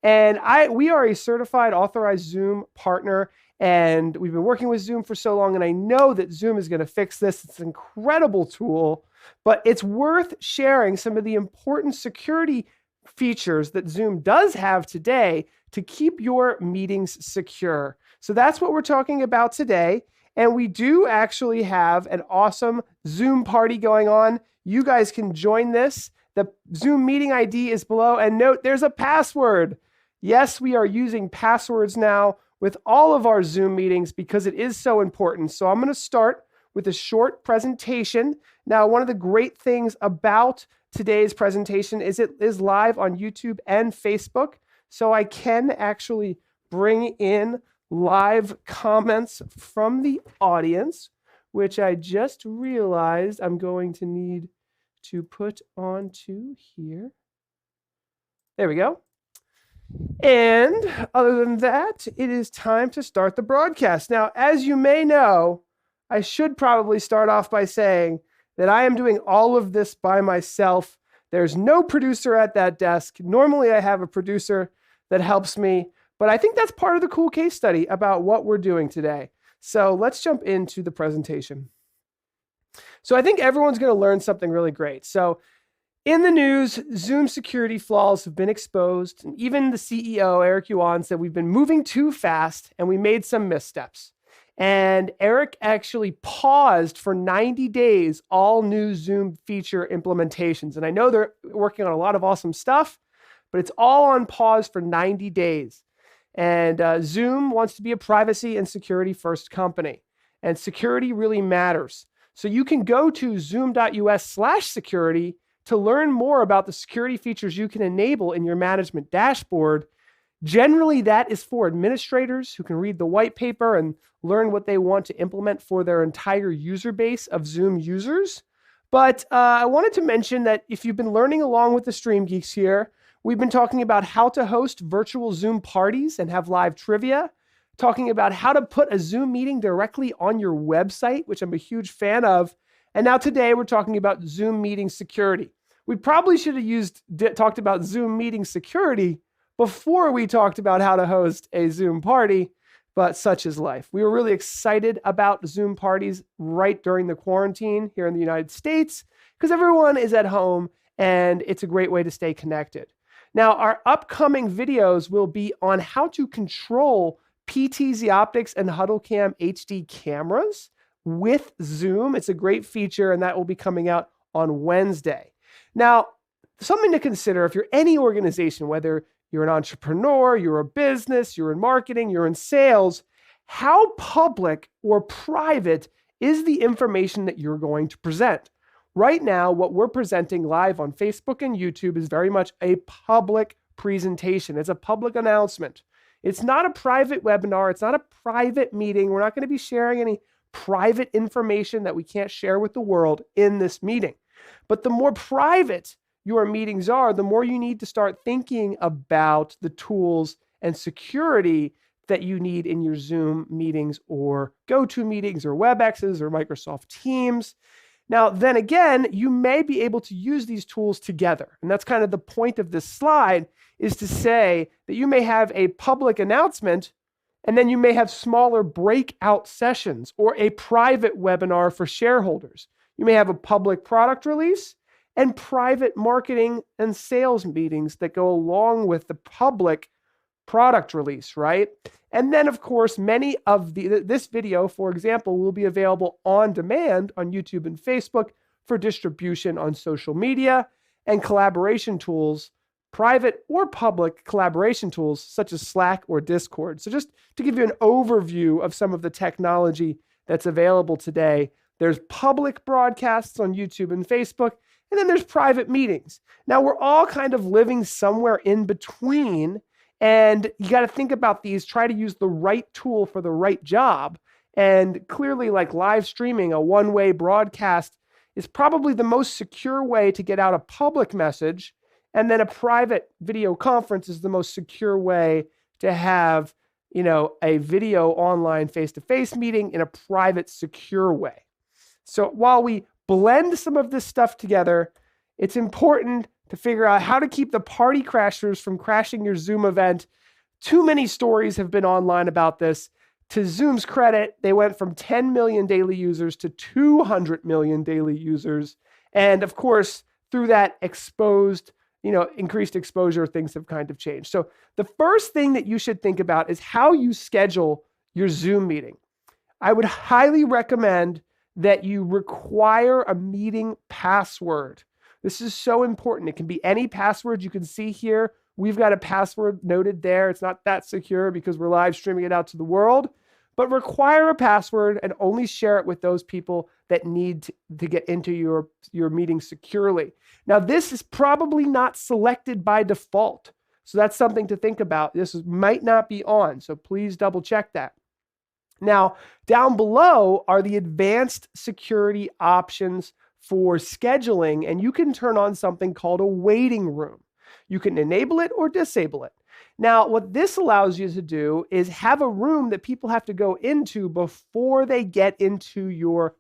And we are a certified authorized Zoom partner, and we've been working with Zoom for so long, and I know that Zoom is going to fix this. It's an incredible tool, but it's worth sharing some of the important security features that Zoom does have today to keep your meetings secure. So that's what we're talking about today. And we do actually have an awesome Zoom party going on. You guys can join this. The Zoom meeting ID is below. And note, there's a password. Yes, we are using passwords now with all of our Zoom meetings because it is so important. So I'm going to start with a short presentation. Now, one of the great things about today's presentation is it is live on YouTube and Facebook. So I can actually bring in live comments from the audience, which I just realized I'm going to need to put onto here. There we go. And other than that, it is time to start the broadcast. Now, as you may know, I should probably start off by saying that I am doing all of this by myself. There's no producer at that desk. Normally, I have a producer that helps me, but I think that's part of the cool case study about what we're doing today. So let's jump into the presentation. So I think everyone's going to learn something really great. So in the news, Zoom security flaws have been exposed, and even the CEO, Eric Yuan, said we've been moving too fast and we made some missteps. And Eric actually paused for 90 days all new Zoom feature implementations. And I know they're working on a lot of awesome stuff, but it's all on pause for 90 days. And Zoom wants to be a privacy and security first company. And security really matters. So you can go to zoom.us/security to learn more about the security features you can enable in your management dashboard. Generally, that is for administrators who can read the white paper and learn what they want to implement for their entire user base of Zoom users. But I wanted to mention that if you've been learning along with the StreamGeeks here, we've been talking about how to host virtual Zoom parties and have live trivia, talking about how to put a Zoom meeting directly on your website, which I'm a huge fan of. And now today we're talking about Zoom meeting security. We probably should have talked about Zoom meeting security before we talked about how to host a Zoom party, but such is life. We were really excited about Zoom parties right during the quarantine here in the United States because everyone is at home and it's a great way to stay connected. Now, our upcoming videos will be on how to control PTZ Optics and HuddleCam HD cameras with Zoom. It's a great feature, and that will be coming out on Wednesday. Now, something to consider if you're any organization, whether you're an entrepreneur, you're a business, you're in marketing, you're in sales, how public or private is the information that you're going to present? Right now, what we're presenting live on Facebook and YouTube is very much a public presentation. It's a public announcement. It's not a private webinar. It's not a private meeting. We're not going to be sharing any private information that we can't share with the world in this meeting. But the more private your meetings are, the more you need to start thinking about the tools and security that you need in your Zoom meetings or GoToMeetings or WebExes or Microsoft Teams. Now, then again, you may be able to use these tools together. And that's kind of the point of this slide, is to say that you may have a public announcement and then you may have smaller breakout sessions or a private webinar for shareholders. You may have a public product release and private marketing and sales meetings that go along with the public product release, right? And then, of course, many of this video, for example, will be available on demand on YouTube and Facebook for distribution on social media and collaboration tools, private or public collaboration tools such as Slack or Discord. So just to give you an overview of some of the technology that's available today, there's public broadcasts on YouTube and Facebook, and then there's private meetings. Now, we're all kind of living somewhere in between, and you got to think about these, try to use the right tool for the right job. And clearly, like live streaming, a one-way broadcast is probably the most secure way to get out a public message. And then a private video conference is the most secure way to have, a video online face-to-face meeting in a private, secure way. So while we blend some of this stuff together, it's important to figure out how to keep the party crashers from crashing your Zoom event. Too many stories have been online about this. To Zoom's credit, they went from 10 million daily users to 200 million daily users. And of course, through that increased exposure, things have kind of changed. So the first thing that you should think about is how you schedule your Zoom meeting. I would highly recommend that you require a meeting password. This is so important. It can be any password. You can see here, we've got a password noted there. It's not that secure because we're live streaming it out to the world, but require a password and only share it with those people that need to get into your meeting securely. Now, this is probably not selected by default. So that's something to think about. This might not be on, so please double check that. Now, down below are the advanced security options for scheduling, and you can turn on something called a waiting room. You can enable it or disable it. Now, what this allows you to do is have a room that people have to go into before they get into your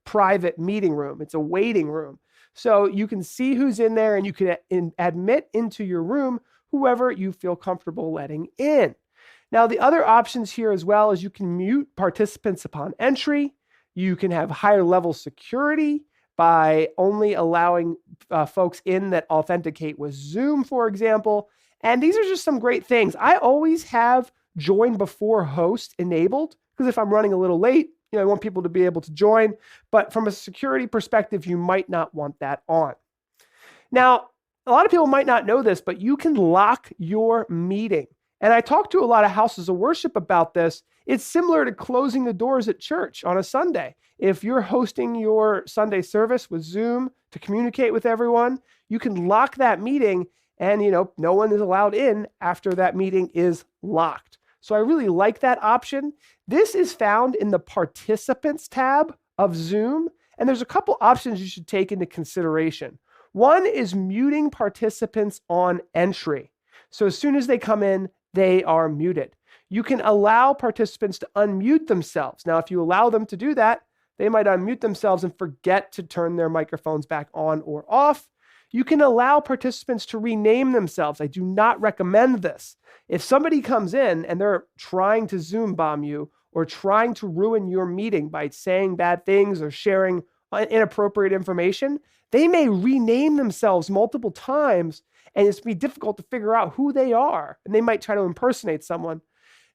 private meeting room. It's a waiting room. So you can see who's in there, and you can admit into your room whoever you feel comfortable letting in. Now, the other options here as well is you can mute participants upon entry. You can have higher level security by only allowing folks in that authenticate with Zoom, for example. And these are just some great things. I always have join before host enabled because if I'm running a little late, I want people to be able to join. But from a security perspective, you might not want that on. Now, a lot of people might not know this, but you can lock your meeting. And I talked to a lot of houses of worship about this. It's similar to closing the doors at church on a Sunday. If you're hosting your Sunday service with Zoom to communicate with everyone, you can lock that meeting and, no one is allowed in after that meeting is locked. So I really like that option. This is found in the Participants tab of Zoom, and there's a couple options you should take into consideration. One is muting participants on entry. So as soon as they come in, they are muted. You can allow participants to unmute themselves. Now, if you allow them to do that, they might unmute themselves and forget to turn their microphones back on or off. You can allow participants to rename themselves. I do not recommend this. If somebody comes in and they're trying to Zoom bomb you or trying to ruin your meeting by saying bad things or sharing inappropriate information, they may rename themselves multiple times and it's be difficult to figure out who they are. And they might try to impersonate someone.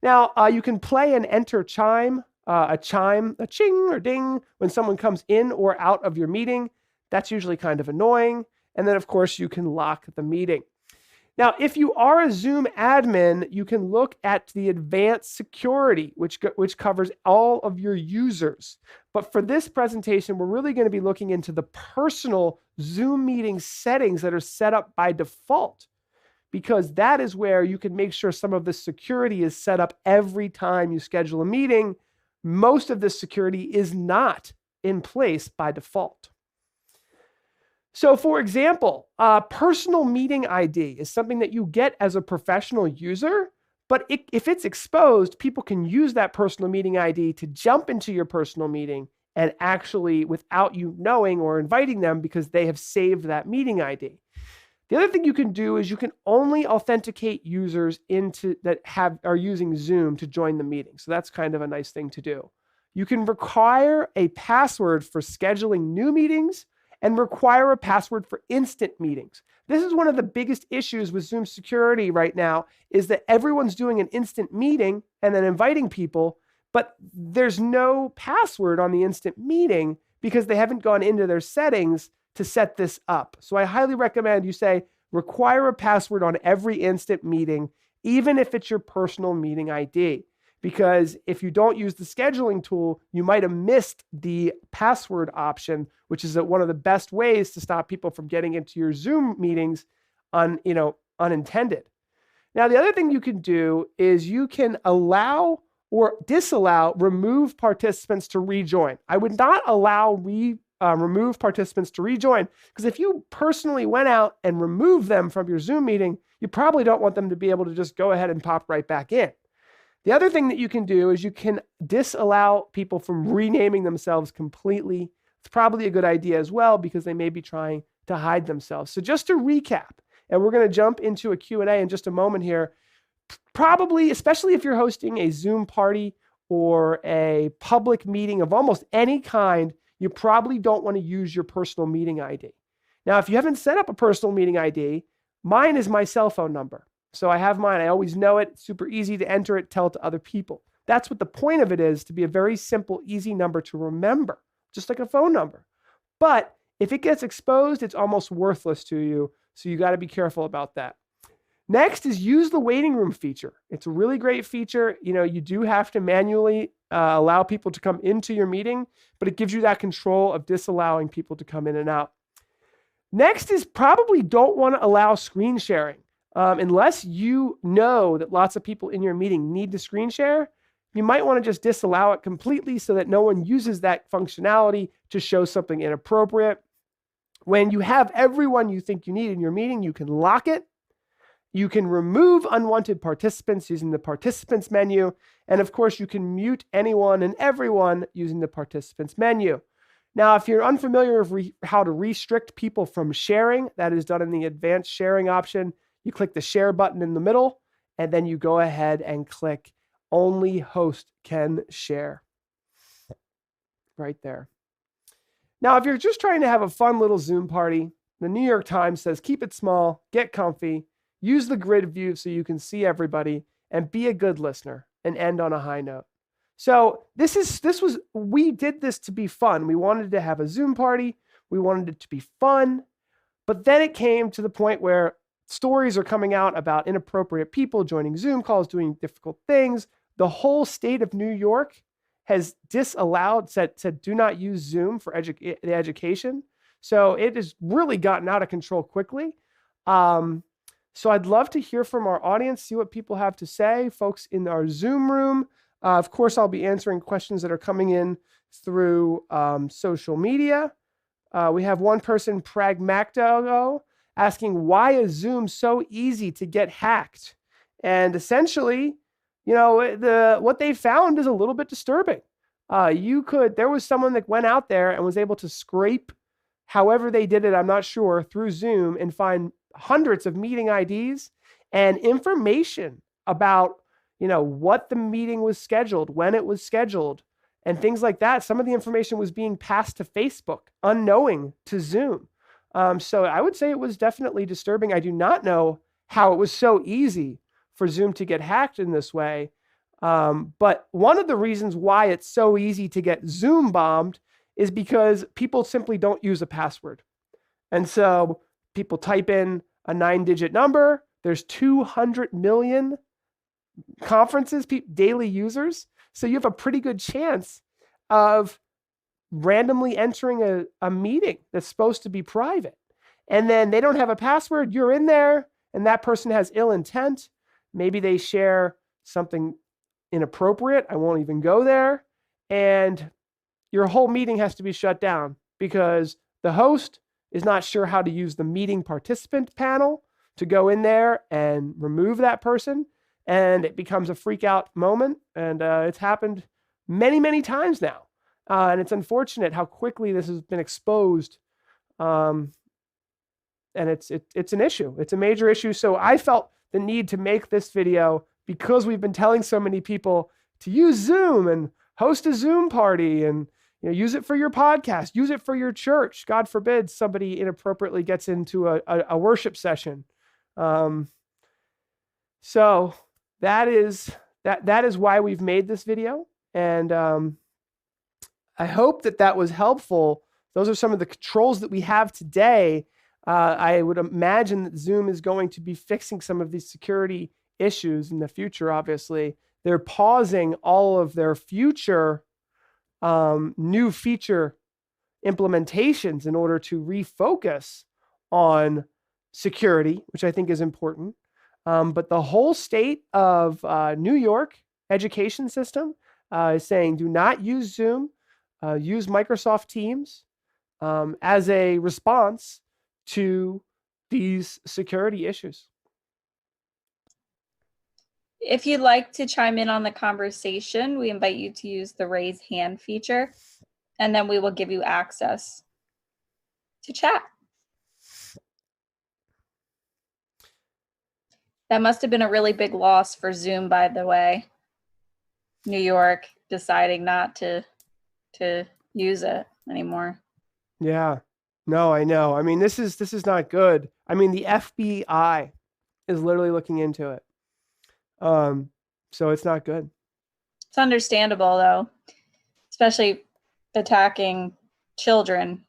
Now, you can play and enter chime, a chime, a ching or ding when someone comes in or out of your meeting. That's usually kind of annoying. And then, of course, you can lock the meeting. Now, if you are a Zoom admin, you can look at the advanced security, which covers all of your users. But for this presentation, we're really going to be looking into the personal Zoom meeting settings that are set up by default, because that is where you can make sure some of the security is set up every time you schedule a meeting. Most of this security is not in place by default. So for example, personal meeting ID is something that you get as a professional user, but if it's exposed, people can use that personal meeting ID to jump into your personal meeting and actually, without you knowing or inviting them because they have saved that meeting ID. The other thing you can do is you can only authenticate users that are using Zoom to join the meeting. So that's kind of a nice thing to do. You can require a password for scheduling new meetings and require a password for instant meetings. This is one of the biggest issues with Zoom security right now, is that everyone's doing an instant meeting and then inviting people, but there's no password on the instant meeting because they haven't gone into their settings to set this up. So I highly recommend you say, require a password on every instant meeting, even if it's your personal meeting ID. Because if you don't use the scheduling tool, you might have missed the password option, which is one of the best ways to stop people from getting into your Zoom meetings unintended. Now, the other thing you can do is you can allow or disallow remove participants to rejoin. I would not allow remove participants to rejoin, because if you personally went out and removed them from your Zoom meeting, you probably don't want them to be able to just go ahead and pop right back in. The other thing that you can do is you can disallow people from renaming themselves completely. It's probably a good idea as well because they may be trying to hide themselves. So just to recap, and we're going to jump into a Q&A in just a moment here, probably, especially if you're hosting a Zoom party or a public meeting of almost any kind, you probably don't want to use your personal meeting ID. Now, if you haven't set up a personal meeting ID, mine is my cell phone number. So I have mine. I always know it. It's super easy to enter it, tell it to other people. That's what the point of it is, to be a very simple, easy number to remember, just like a phone number. But if it gets exposed, it's almost worthless to you. So you got to be careful about that. Next is use the waiting room feature. It's a really great feature. You do have to manually allow people to come into your meeting, but it gives you that control of disallowing people to come in and out. Next is probably don't want to allow screen sharing. Unless you know that lots of people in your meeting need to screen share, you might want to just disallow it completely so that no one uses that functionality to show something inappropriate. When you have everyone you think you need in your meeting, you can lock it. You can remove unwanted participants using the participants menu. And of course, you can mute anyone and everyone using the participants menu. Now, if you're unfamiliar with how to restrict people from sharing, that is done in the advanced sharing option. You click the share button in the middle, and then you go ahead and click only host can share right there. Now, if you're just trying to have a fun little Zoom party, the New York Times says, keep it small, get comfy, use the grid view so you can see everybody, and be a good listener and end on a high note. So we did this to be fun. We wanted to have a Zoom party. We wanted it to be fun. But then it came to the point where stories are coming out about inappropriate people joining Zoom calls, doing difficult things. The whole state of New York has disallowed, said do not use Zoom for the education. So it has really gotten out of control quickly. So I'd love to hear from our audience, see what people have to say, folks in our Zoom room. Of course, I'll be answering questions that are coming in through social media. We have one person, Pragmacto, asking, why is Zoom so easy to get hacked? And essentially, what they found is a little bit disturbing. There was someone that went out there and was able to scrape, however they did it, I'm not sure, through Zoom and find hundreds of meeting IDs and information about, what the meeting was scheduled, when it was scheduled, and things like that. Some of the information was being passed to Facebook, unknowing to Zoom. So I would say it was definitely disturbing. I do not know how it was so easy for Zoom to get hacked in this way. But one of the reasons why it's so easy to get Zoom bombed is because people simply don't use a password. And so people type in a 9-digit number. There's 200 million conferences, daily users. So you have a pretty good chance of randomly entering a meeting that's supposed to be private. And then they don't have a password. You're in there and that person has ill intent. Maybe they share something inappropriate. I won't even go there. And your whole meeting has to be shut down because the host is not sure how to use the meeting participant panel to go in there and remove that person. And it becomes a freak out moment. And it's happened many, many times now. And it's unfortunate how quickly this has been exposed. And it's an issue. It's a major issue. So I felt the need to make this video because we've been telling so many people to use Zoom and host a Zoom party and use it for your podcast, use it for your church. God forbid somebody inappropriately gets into a worship session. So that is why we've made this video. And I hope that was helpful. Those are some of the controls that we have today. I would imagine that Zoom is going to be fixing some of these security issues in the future, obviously. They're pausing all of their future new feature implementations in order to refocus on security, which I think is important. But the whole state of New York education system is saying do not use Zoom, use Microsoft Teams as a response to these security issues. If you'd like to chime in on the conversation, we invite you to use the raise hand feature, and then we will give you access to chat. That must have been a really big loss for Zoom, by the way. New York deciding not to use it anymore. Yeah. No, I know. I mean, this is not good. I mean, the FBI is literally looking into it. So it's not good. It's understandable though, especially attacking children.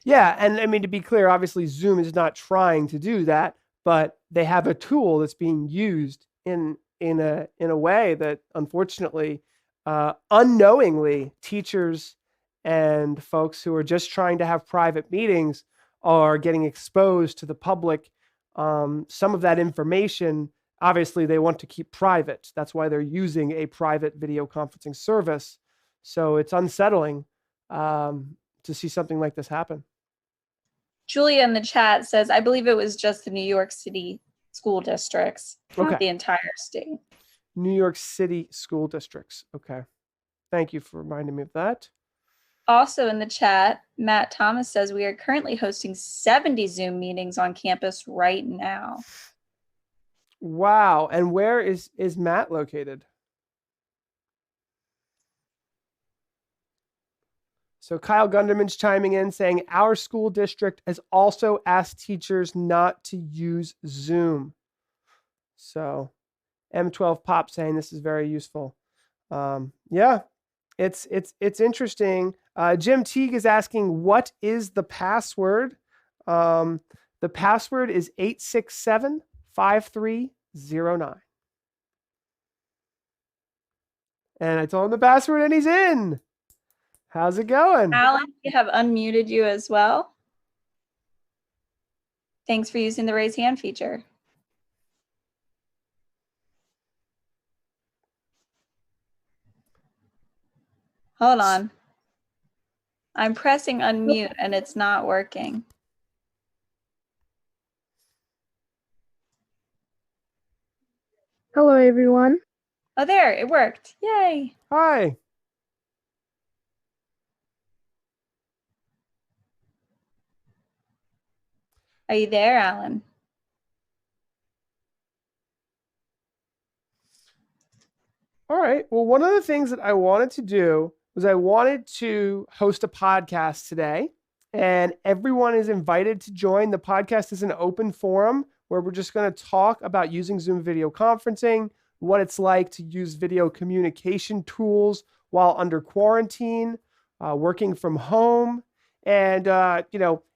Yeah, and I mean, to be clear, obviously Zoom is not trying to do that, but they have a tool that's being used in a way that unfortunately, unknowingly, teachers and folks who are just trying to have private meetings are getting exposed to the public. Some of that information, obviously, they want to keep private. That's why they're using a private video conferencing service. So it's unsettling to see something like this happen. Julia in the chat says, I believe it was just the New York City school districts, not the entire state. New York City school districts. Okay. Thank you for reminding me of that. Also in the chat, Matt Thomas says, we are currently hosting 70 Zoom meetings on campus right now. Wow. And where is Matt located? So Kyle Gunderman's chiming in saying our school district has also asked teachers not to use Zoom. So M12 Pop saying this is very useful. Yeah, it's interesting. Jim Teague is asking, what is the password? The password is 867-5309. And I told him the password and he's in. How's it going? Alan, we have unmuted you as well. Thanks for using the raise hand feature. Hold on. I'm pressing unmute and it's not working. Hello, everyone. Oh, there, it worked. Yay. Hi. Are you there, Alan? All right. Well, one of the things that I wanted to do was I wanted to host a podcast today, and everyone is invited to join. The podcast is an open forum where we're just going to talk about using Zoom video conferencing, what it's like to use video communication tools while under quarantine, working from home, and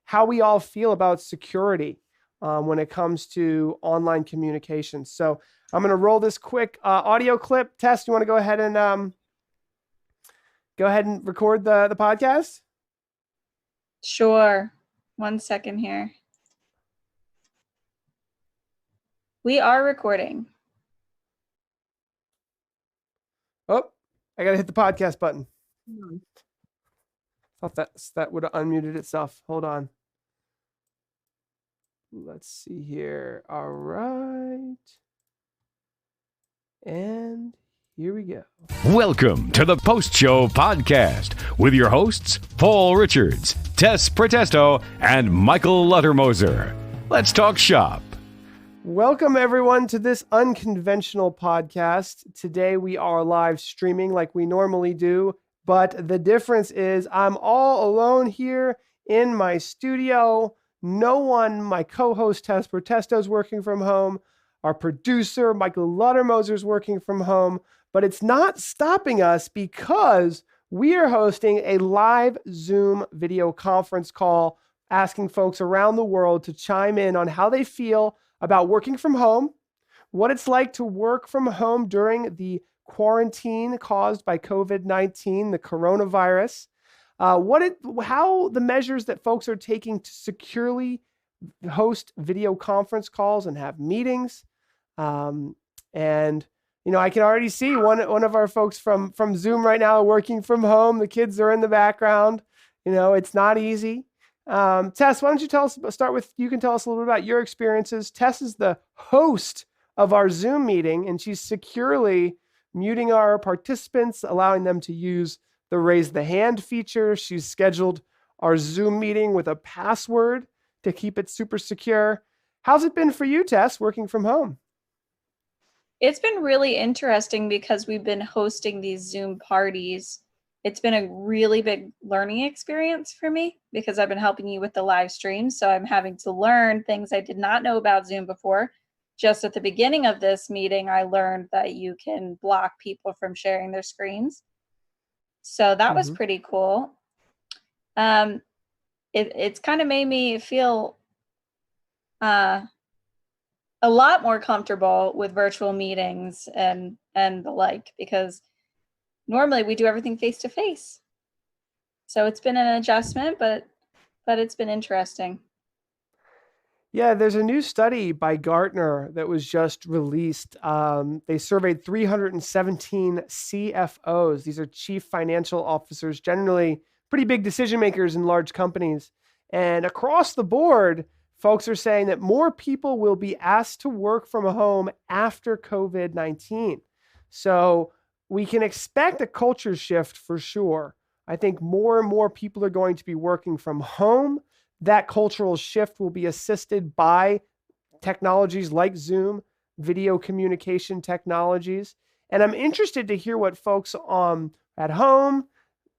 how we all feel about security when it comes to online communications. So I'm going to roll this quick audio clip. Tess, you want to go ahead and record the podcast? Sure. 1 second here. We are recording. Oh, I got to hit the podcast button. Thought that would have unmuted itself. Hold on. Let's see here. All right. And here we go. Welcome to the Post Show Podcast with your hosts, Paul Richards, Tess Protesto, and Michael Luttermoser. Let's talk shop. Welcome, everyone, to this unconventional podcast. Today, we are live streaming like we normally do, but the difference is I'm all alone here in my studio. No one, my co-host, Tess Protesto, is working from home. Our producer, Michael Luttermoser, is working from home, but it's not stopping us because we are hosting a live Zoom video conference call, asking folks around the world to chime in on how they feel about working from home, what it's like to work from home during the quarantine caused by COVID-19, the coronavirus, how the measures that folks are taking to securely host video conference calls and have meetings. And I can already see one of our folks from Zoom right now working from home. The kids are in the background. It's not easy. Tess, why don't you you can tell us a little bit about your experiences. Tess is the host of our Zoom meeting, and she's securely muting our participants, allowing them to use the raise the hand feature. She's scheduled our Zoom meeting with a password to keep it super secure. How's it been for you, Tess, working from home? It's been really interesting because we've been hosting these Zoom parties. It's been a really big learning experience for me because I've been helping you with the live stream. So I'm having to learn things I did not know about Zoom before. Just at the beginning of this meeting, I learned that you can block people from sharing their screens. So that was pretty cool. It's kind of made me feel a lot more comfortable with virtual meetings and the like, because normally we do everything face to face. So it's been an adjustment, but it's been interesting. Yeah, there's a new study by Gartner that was just released. They surveyed 317 CFOs. These are chief financial officers, generally pretty big decision makers in large companies. And across the board, folks are saying that more people will be asked to work from home after COVID-19. So we can expect a culture shift for sure. I think more and more people are going to be working from home. That cultural shift will be assisted by technologies like Zoom, video communication technologies. And I'm interested to hear what folks at home,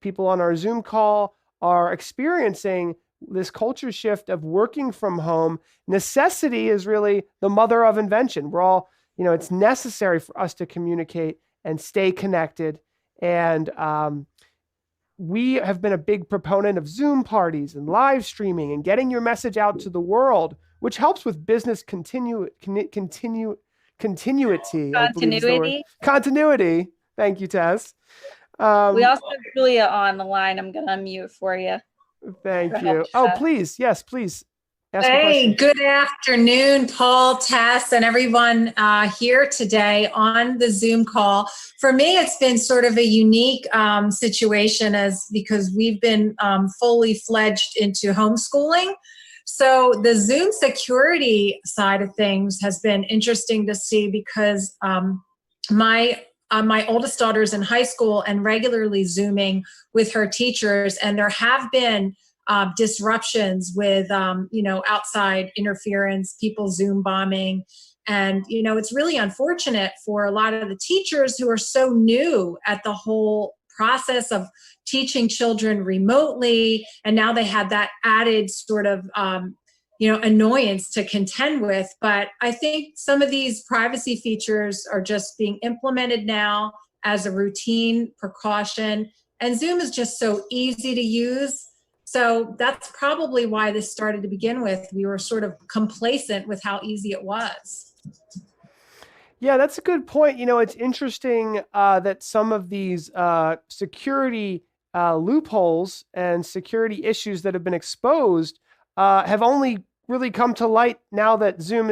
people on our Zoom call, are experiencing this culture shift of working from home. Necessity is really the mother of invention. We're all, it's necessary for us to communicate and stay connected. And we have been a big proponent of Zoom parties and live streaming and getting your message out to the world, which helps with business continuity. I believe is the word. Continuity. Thank you, Tess. We also have Julia on the line. I'm going to unmute for you. Thank you. Oh, please. Yes, please. Hey, good afternoon, Paul, Tess, and everyone here today on the Zoom call. For me, it's been sort of a unique situation because we've been fully fledged into homeschooling. So the Zoom security side of things has been interesting to see because my oldest daughter's in high school and regularly Zooming with her teachers, and there have been disruptions with, outside interference, people Zoom bombing. And, it's really unfortunate for a lot of the teachers who are so new at the whole process of teaching children remotely. And now they have that added sort of, annoyance to contend with. But I think some of these privacy features are just being implemented now as a routine precaution. And Zoom is just so easy to use. So that's probably why this started to begin with. We were sort of complacent with how easy it was. Yeah, that's a good point. It's interesting that some of these security loopholes and security issues that have been exposed have only really come to light now that Zoom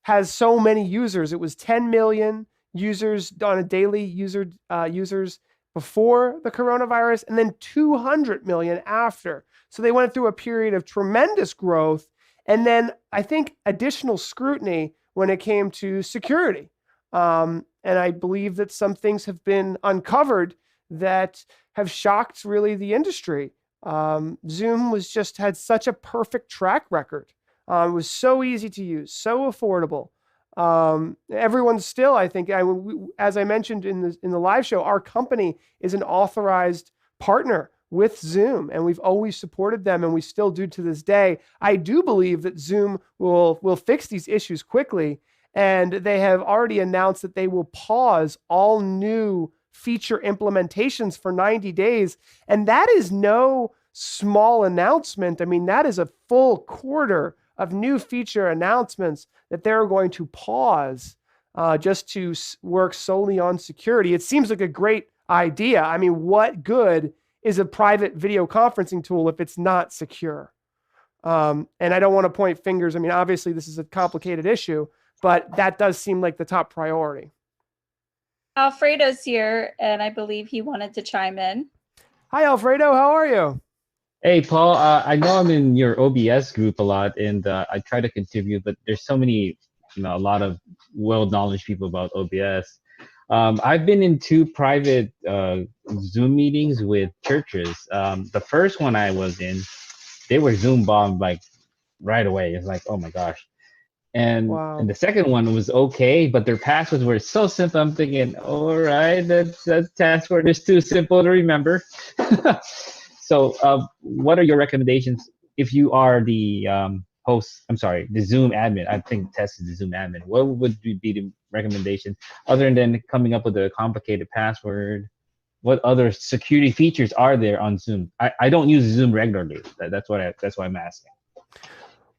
has so many users. It was 10 million users on a daily users before the coronavirus, and then 200 million after. So they went through a period of tremendous growth, and then I think additional scrutiny when it came to security. And I believe that some things have been uncovered that have shocked really the industry. Zoom had such a perfect track record. It was so easy to use, so affordable. Everyone's still, I think, as I mentioned in the live show, our company is an authorized partner with Zoom, and we've always supported them, and we still do to this day. I do believe that Zoom will fix these issues quickly, and they have already announced that they will pause all new feature implementations for 90 days, and that is no small announcement. I mean, that is a full quarter of new feature announcements that they're going to pause just to work solely on security. It seems like a great idea. I mean, what good is a private video conferencing tool if it's not secure? And I don't want to point fingers. I mean, obviously this is a complicated issue, but that does seem like the top priority. Alfredo's here, and I believe he wanted to chime in. Hi, Alfredo. How are you? Hey, Paul. I know I'm in your OBS group a lot, and I try to contribute, but there's so many, a lot of well-knowledge people about OBS. I've been in 2 private Zoom meetings with churches. The first one I was in, they were Zoom bombed like right away. It's like, oh my gosh. And the second one was okay, but their passwords were so simple. I'm thinking, all right, that password is too simple to remember. So what are your recommendations if you are the host? I'm sorry, the Zoom admin. I think Tess is the Zoom admin. What would be the recommendation other than coming up with a complicated password? What other security features are there on Zoom? I don't use Zoom regularly. That's why I'm asking.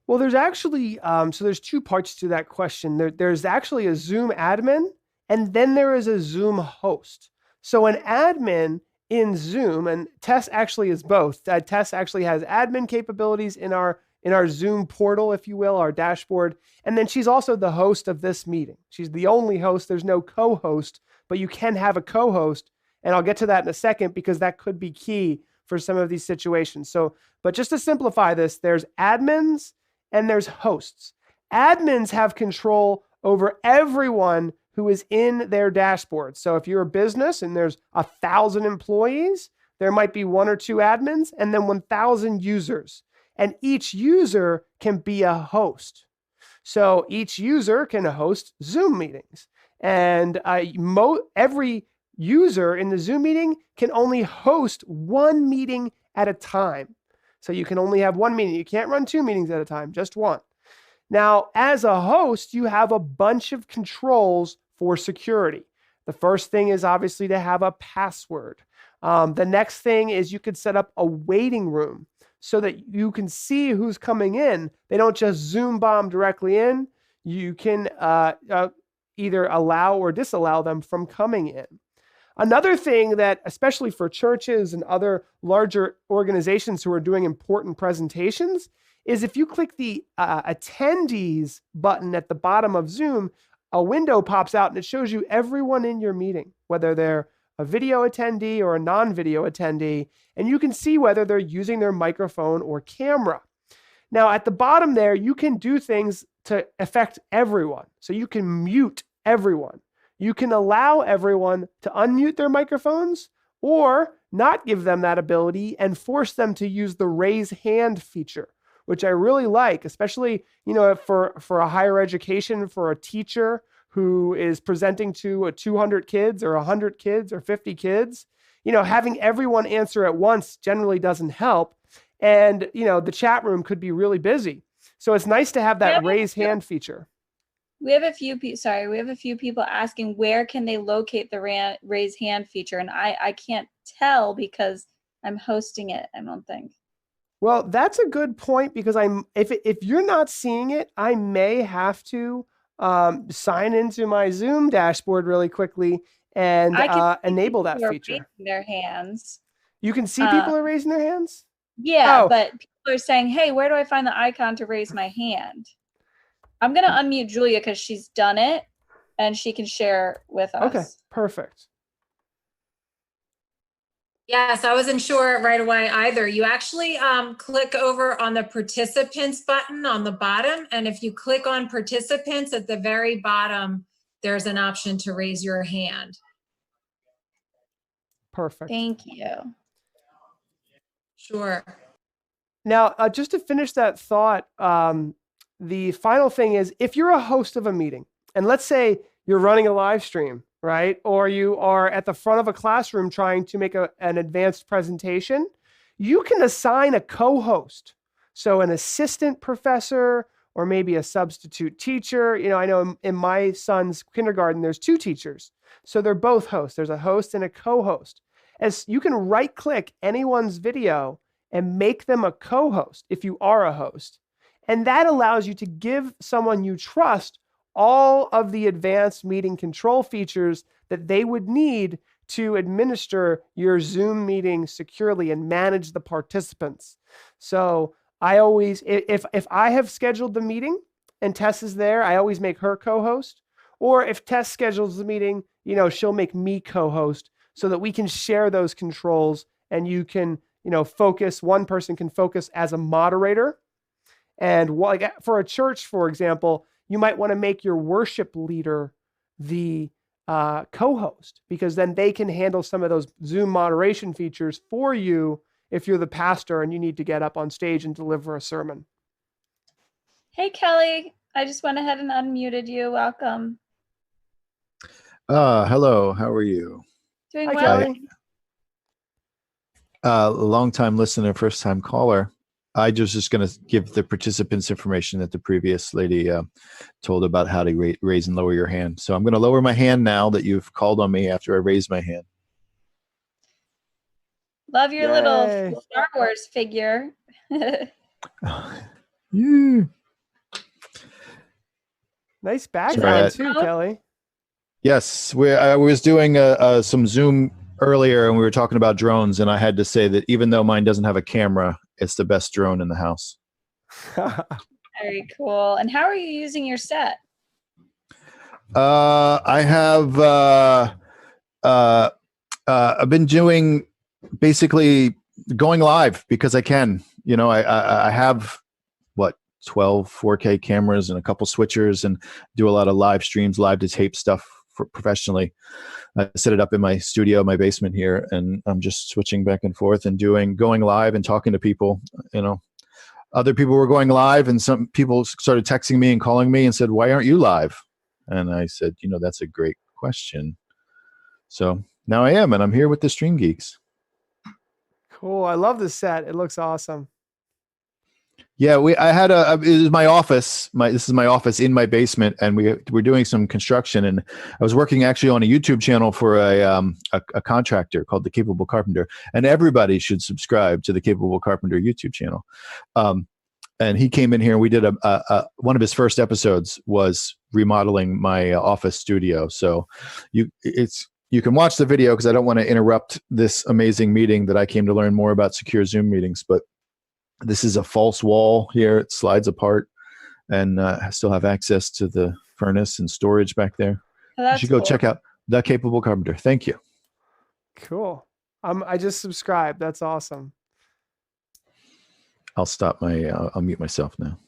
Well, there's actually, so there's two parts to that question. There's actually a Zoom admin, and then there is a Zoom host. So an admin in Zoom, and Tess actually is both. Tess actually has admin capabilities in our Zoom portal, if you will, our dashboard. And then she's also the host of this meeting. She's the only host. There's no co-host, but you can have a co-host. And I'll get to that in a second because that could be key for some of these situations. So, but just to simplify this, there's admins and there's hosts. Admins have control over everyone who is in their dashboard. So if you're a business and there's 1,000 employees, there might be 1 or 2 admins and then 1,000 users. And each user can be a host. So each user can host Zoom meetings. And every user in the Zoom meeting can only host 1 meeting at a time. So you can only have 1 meeting. You can't run 2 meetings at a time, just 1. Now, as a host, you have a bunch of controls for security. The first thing is obviously to have a password. The next thing is you could set up a waiting room so that you can see who's coming in. They don't just Zoom bomb directly in. You can either allow or disallow them from coming in. Another thing that, especially for churches and other larger organizations who are doing important presentations, is if you click the attendees button at the bottom of Zoom, a window pops out and it shows you everyone in your meeting, whether they're a video attendee or a non-video attendee, and you can see whether they're using their microphone or camera. Now, at the bottom there, you can do things to affect everyone. So you can mute everyone. You can allow everyone to unmute their microphones or not give them that ability and force them to use the raise hand feature, which I really like, especially, for a higher education, for a teacher who is presenting to 200 kids or 100 kids or 50 kids. Having everyone answer at once generally doesn't help. And, the chat room could be really busy. So it's nice to have that raise hand feature. We have a few people asking where can they locate the raise hand feature, and I can't tell because I'm hosting it, I don't think. Well, that's a good point because if you're not seeing it, I may have to sign into my Zoom dashboard really quickly and enable that feature. Raising their hands. You can see people are raising their hands? Yeah, but people are saying, hey, where do I find the icon to raise my hand? I'm going to unmute Julia because she's done it and she can share with us. Okay, perfect. Yes, I wasn't sure right away either. You actually click over on the participants button on the bottom. And if you click on participants at the very bottom, there's an option to raise your hand. Perfect. Thank you. Sure. Now, just to finish that thought, the final thing is if you're a host of a meeting, and let's say you're running a live stream, right? Or you are at the front of a classroom trying to make an advanced presentation, you can assign a co-host. So an assistant professor or maybe a substitute teacher. I know in my son's kindergarten, there's 2 teachers. So they're both hosts. There's a host and a co-host. As you can right click anyone's video and make them a co-host if you are a host. And that allows you to give someone you trust all of the advanced meeting control features that they would need to administer your Zoom meeting securely and manage the participants. So I always, if I have scheduled the meeting and Tess is there, I always make her co-host. Or if Tess schedules the meeting, she'll make me co-host so that we can share those controls and you can, focus, one person can focus as a moderator. And for a church, for example, you might want to make your worship leader the co-host because then they can handle some of those Zoom moderation features for you if you're the pastor and you need to get up on stage and deliver a sermon. Hey, Kelly. I just went ahead and unmuted you. Welcome. Hello, how are you? Doing Hi, well. Kelly. Long-time listener, first-time caller. I was just going to give the participants information that the previous lady told about how to raise and lower your hand. So I'm going to lower my hand now that you've called on me after I raised my hand. Love your Yay. little Star Wars figure. Yeah. Nice Sorry, background too, Oh. Kelly. Yes, I was doing some Zoom earlier, and we were talking about drones, and I had to say that even though mine doesn't have a camera, it's the best drone in the house. Very cool. And how are you using your set? I have I've been doing basically going live because I can. You know, I have 12 4K cameras and a couple switchers, and do a lot of live streams, live to tape stuff professionally. I set it up in my studio, my basement here, and I'm just switching back and forth and going live and talking to people. You know, other people were going live, and some people started texting me and calling me and said, "Why aren't you live?" And I said, "You know, that's a great question." So now I am, and I'm here with the StreamGeeks. Cool. I love this set. It looks awesome. Yeah, I had it was my office. This is my office in my basement, and we're doing some construction. And I was working actually on a YouTube channel for a contractor called The Capable Carpenter, and everybody should subscribe to The Capable Carpenter YouTube channel. And he came in here, and we did one of his first episodes was remodeling my office studio. So you can watch the video because I don't want to interrupt this amazing meeting that I came to learn more about secure Zoom meetings, but. This is a false wall here. It slides apart, and I still have access to the furnace and storage back there. Oh, You should go check out The Capable Carpenter. Thank you. Cool. I just subscribed. That's awesome. I'll mute myself now.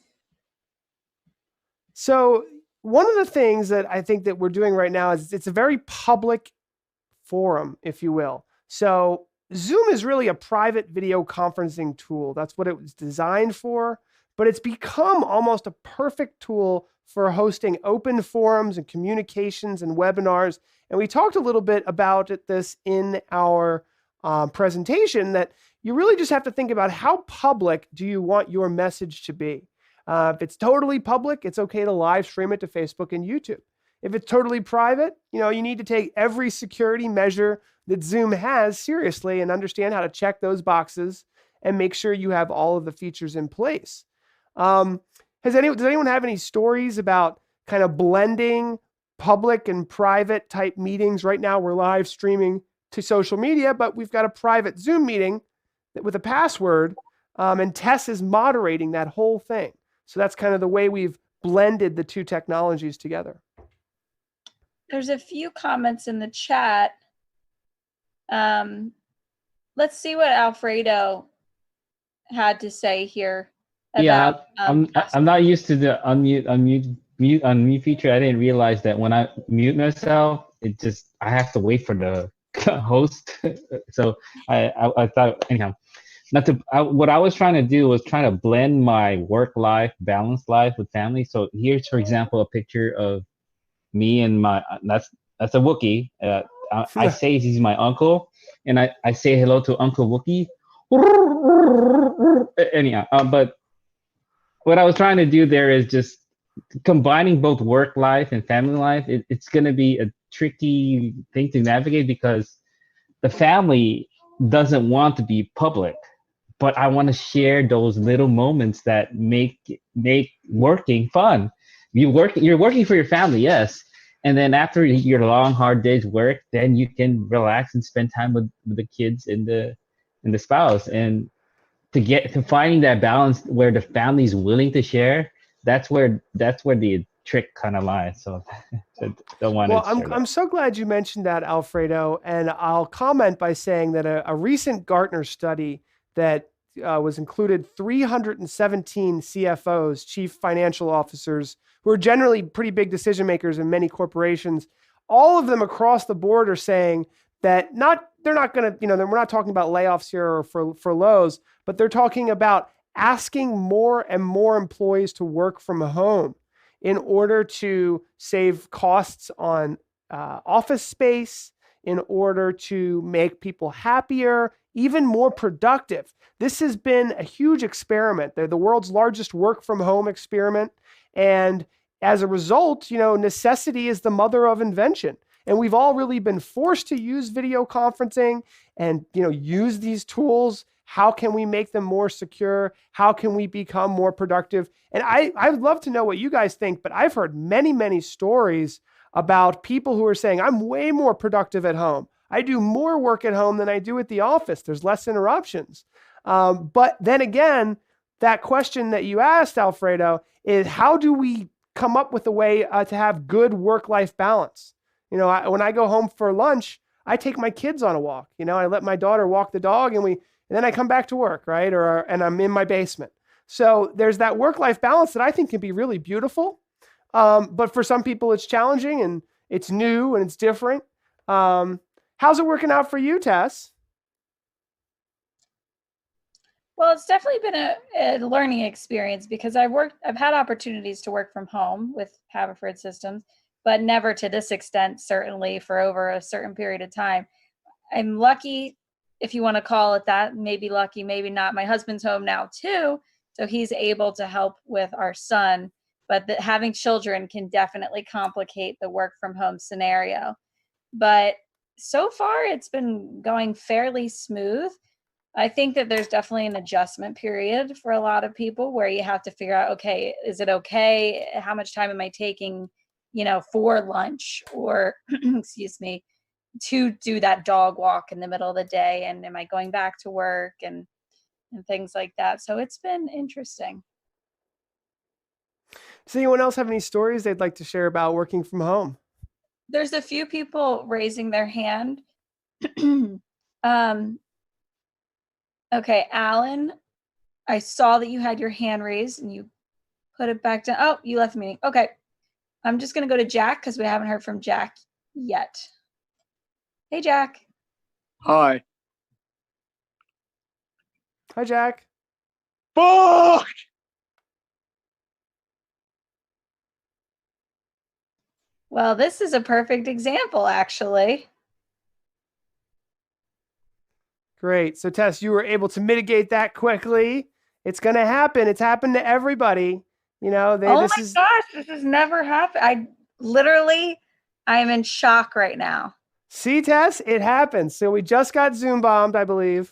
So one of the things that I think that we're doing right now is it's a very public forum, if you will. So Zoom is really a private video conferencing tool. That's what it was designed for, but it's become almost a perfect tool for hosting open forums and communications and webinars. And we talked a little bit about this in our presentation, that you really just have to think about how public do you want your message to be. If it's totally public, it's okay to live stream it to Facebook and YouTube. If it's totally private, you need to take every security measure that Zoom has seriously and understand how to check those boxes and make sure you have all of the features in place. Does anyone have any stories about kind of blending public and private type meetings? Right now we're live streaming to social media, but we've got a private Zoom meeting with a password, and Tess is moderating that whole thing. So that's kind of the way we've blended the two technologies together. There's a few comments in the chat. Let's see what Alfredo had to say here. About, I'm not used to the unmute feature. I didn't realize that when I mute myself, I have to wait for the host. So I thought, anyhow, what I was trying to do was trying to blend my work life, balanced life with family. So here's, for example, a picture of me and that's a Wookiee. I say he's my uncle, and I say hello to Uncle Wookiee. Anyhow, but what I was trying to do there is just combining both work life and family life. It's going to be a tricky thing to navigate because the family doesn't want to be public, but I want to share those little moments that make working fun. You're working for your family, yes. And then after your long, hard day's work, then you can relax and spend time with the kids and the spouse. And to finding that balance where the family is willing to share, that's where the trick kind of lies. So don't want to. Well, I'm so glad you mentioned that, Alfredo. And I'll comment by saying that a recent Gartner study that was included 317 CFOs, chief financial officers, who are generally pretty big decision makers in many corporations. All of them across the board are saying that they're not going to, we're not talking about layoffs here or furloughs, but they're talking about asking more and more employees to work from home in order to save costs on office space, in order to make people happier, even more productive. This has been a huge experiment. They're the world's largest work from home experiment. And as a result, necessity is the mother of invention. And we've all really been forced to use video conferencing and, use these tools. How can we make them more secure? How can we become more productive? And I'd love to know what you guys think, but I've heard many, many stories about people who are saying, I'm way more productive at home. I do more work at home than I do at the office. There's less interruptions. But then again, that question that you asked, Alfredo, is how do we come up with a way to have good work-life balance? When I go home for lunch, I take my kids on a walk. I let my daughter walk the dog, and then I come back to work, right? And I'm in my basement. So there's that work-life balance that I think can be really beautiful. But for some people, it's challenging and it's new and it's different. How's it working out for you, Tess? Well, it's definitely been a learning experience because I've had opportunities to work from home with Haverford Systems, but never to this extent, certainly for over a certain period of time. I'm lucky, if you want to call it that, maybe lucky, maybe not. My husband's home now too, so he's able to help with our son, but having children can definitely complicate the work from home scenario. But so far, it's been going fairly smooth. I think that there's definitely an adjustment period for a lot of people where you have to figure out, okay, is it okay? How much time am I taking, for lunch or, excuse me, to do that dog walk in the middle of the day? And am I going back to work and things like that? So it's been interesting. Does anyone else have any stories they'd like to share about working from home? There's a few people raising their hand. Okay, Alan, I saw that you had your hand raised and you put it back down. Oh, you left the meeting. Okay. I'm just going to go to Jack because we haven't heard from Jack yet. Hey, Jack. Hi. Hi, Jack. Fuck! Well, this is a perfect example, actually. Great. So, Tess, you were able to mitigate that quickly. It's going to happen. It's happened to everybody. Oh my gosh, this has never happened. I'm in shock right now. See, Tess, it happens. So we just got Zoom bombed, I believe.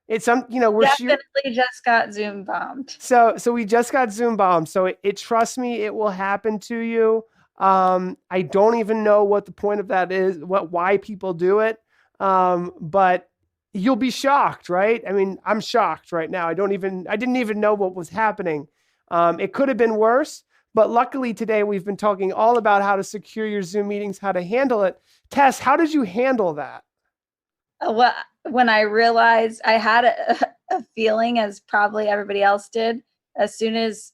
It's we're definitely just got Zoom bombed. So we just got Zoom bombed. So trust me, it will happen to you. I don't even know what the point of that is, why people do it. But you'll be shocked, right? I mean, I'm shocked right now. I didn't even know what was happening. It could have been worse, but luckily today we've been talking all about how to secure your Zoom meetings, how to handle it. Tess, how did you handle that? Well, when I realized I had a feeling, as probably everybody else did, as soon as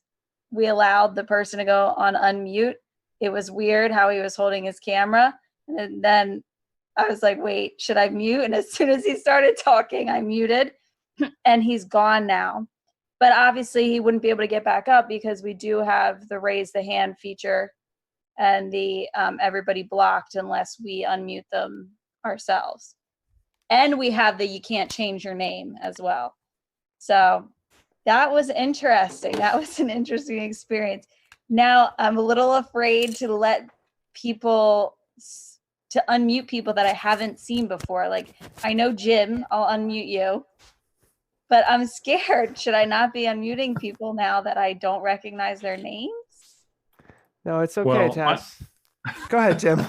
we allowed the person to go on unmute, it was weird how he was holding his camera. And then I was like, wait, should I mute? And as soon as he started talking, I muted and he's gone now. But obviously he wouldn't be able to get back up because we do have the raise the hand feature and the everybody blocked unless we unmute them ourselves. And we have the you can't change your name as well. So that was interesting. That was an interesting experience. Now I'm a little afraid to let people, to unmute people that I haven't seen before. Like I know Jim, I'll unmute you. But I'm scared. Should I not be unmuting people now that I don't recognize their names? No, it's okay, Tess. Go ahead, Jim.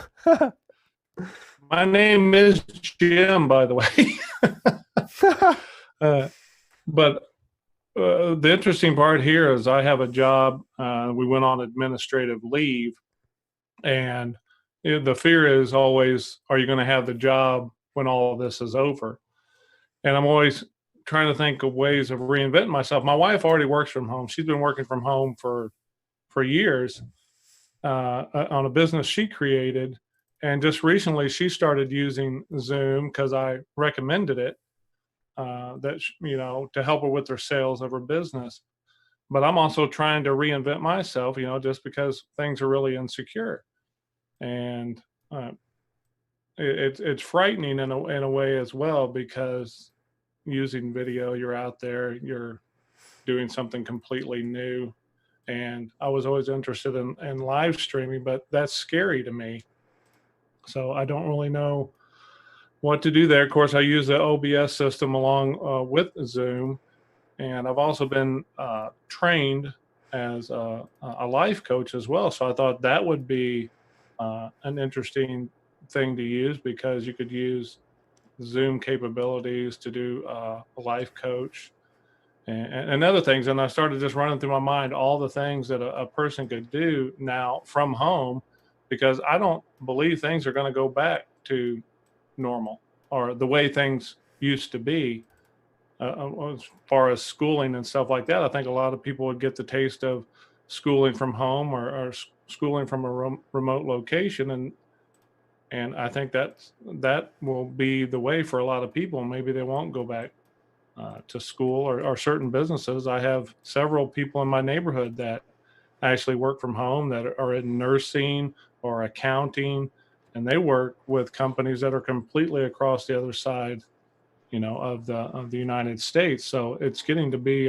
My name is Jim, by the way. But the interesting part here is I have a job. We went on administrative leave. And the fear is always, are you going to have the job when all of this is over? And I'm always trying to think of ways of reinventing myself. My wife already works from home. She's been working from home for years on a business she created. And just recently she started using Zoom because I recommended it, to help her with her sales of her business. but I'm also trying to reinvent myself, just because things are really insecure. And it's frightening in a way as well, because using video, you're out there, you're doing something completely new. And I was always interested in live streaming, but that's scary to me. So I don't really know what to do there. Of course, I use the OBS system along with Zoom. And I've also been trained as a life coach as well. So I thought that would be an interesting thing to use, because you could use Zoom capabilities to do a life coach and other things. And I started just running through my mind all the things that a person could do now from home, because I don't believe things are going to go back to normal or the way things used to be. As far as schooling and stuff like that, I think a lot of people would get the taste of schooling from home or schooling from a remote location, and I think that will be the way for a lot of people. Maybe they won't go back to school or certain businesses. I have several people in my neighborhood that actually work from home, that are in nursing or accounting, and they work with companies that are completely across the other side, of the United States. So it's getting to be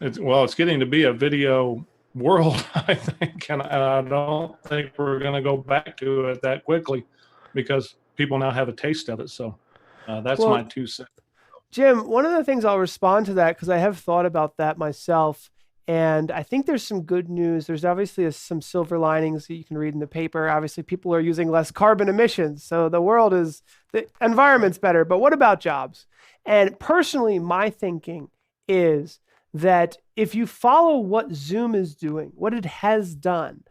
it's getting to be a video world, I think, and I don't think we're going to go back to it that quickly, because people now have a taste of it. So that's my 2 cents. Jim, one of the things I'll respond to that, because I have thought about that myself, and I think there's some good news. There's obviously some silver linings that you can read in the paper. Obviously, people are using less carbon emissions, so the environment's better. But what about jobs? And personally, my thinking is that if you follow what Zoom is doing, what it has done,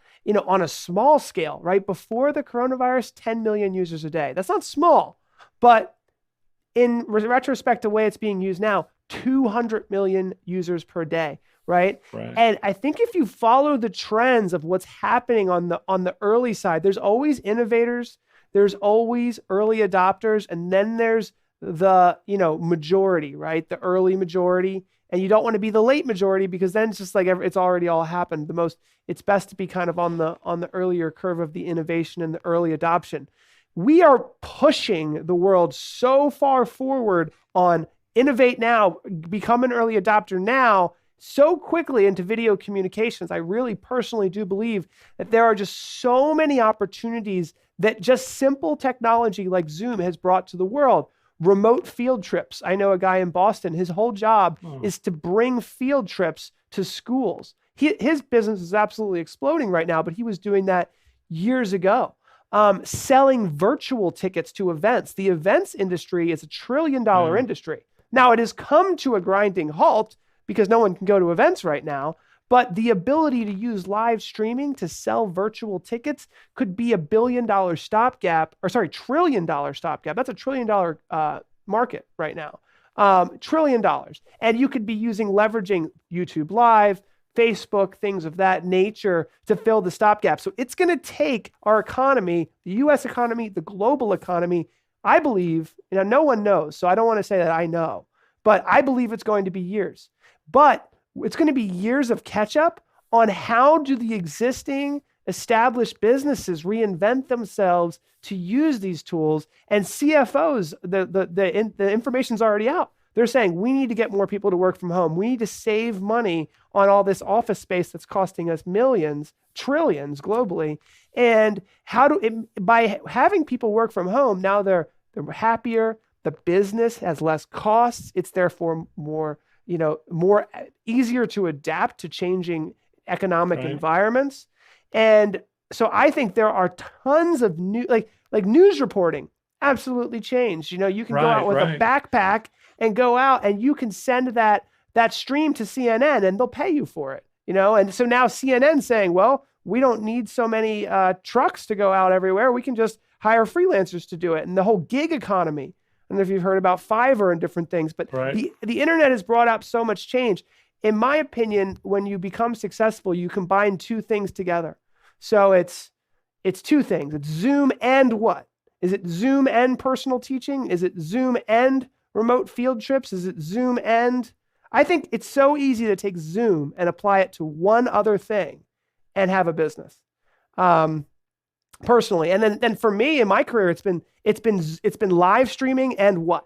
on a small scale, right? Before the coronavirus, 10 million users a day. That's not small, but in retrospect, the way it's being used now, 200 million users per day, right? And I think if you follow the trends of what's happening on the early side, there's always innovators, there's always early adopters, and then there's the majority, right? The early majority. And you don't want to be the late majority, because then it's just like it's already all happened. It's best to be kind of on the earlier curve of the innovation and the early adoption. We are pushing the world so far forward on innovate now, become an early adopter now, so quickly into video communications. I really personally do believe that there are just so many opportunities that just simple technology like Zoom has brought to the world. Remote field trips. I know a guy in Boston, his whole job is to bring field trips to schools. His business is absolutely exploding right now, but he was doing that years ago. Selling virtual tickets to events. The events industry is $1 trillion industry. Now, it has come to a grinding halt because no one can go to events right now, but the ability to use live streaming to sell virtual tickets could be $1 billion stopgap, $1 trillion stopgap. That's $1 trillion market right now. $1 trillion. And you could be leveraging YouTube Live, Facebook, things of that nature to fill the stopgap. So it's going to take our economy, the US economy, the global economy, I believe, no one knows, so I don't want to say that I know, but I believe it's going to be years. But it's going to be years of catch up on how do the existing established businesses reinvent themselves to use these tools. And CFOs, the information's already out. They're saying we need to get more people to work from home. We need to save money on all this office space that's costing us millions, trillions globally. And by having people work from home, now they're happier. The business has less costs. It's therefore more easier to adapt to changing economic environments. And so I think there are tons of new, like news reporting absolutely changed. You can go out with a backpack and go out and you can send that stream to CNN and they'll pay you for it, And so now CNN's saying, well, we don't need so many trucks to go out everywhere. We can just hire freelancers to do it. And the whole gig economy. I don't know if you've heard about Fiverr and different things, but the internet has brought up so much change. In my opinion, when you become successful, you combine two things together. So it's two things. It's Zoom and what? Is it Zoom and personal teaching? Is it Zoom and remote field trips? Is it Zoom and I think it's so easy to take Zoom and apply it to one other thing and have a business. Personally. And then for me in my career, it's been live streaming and what?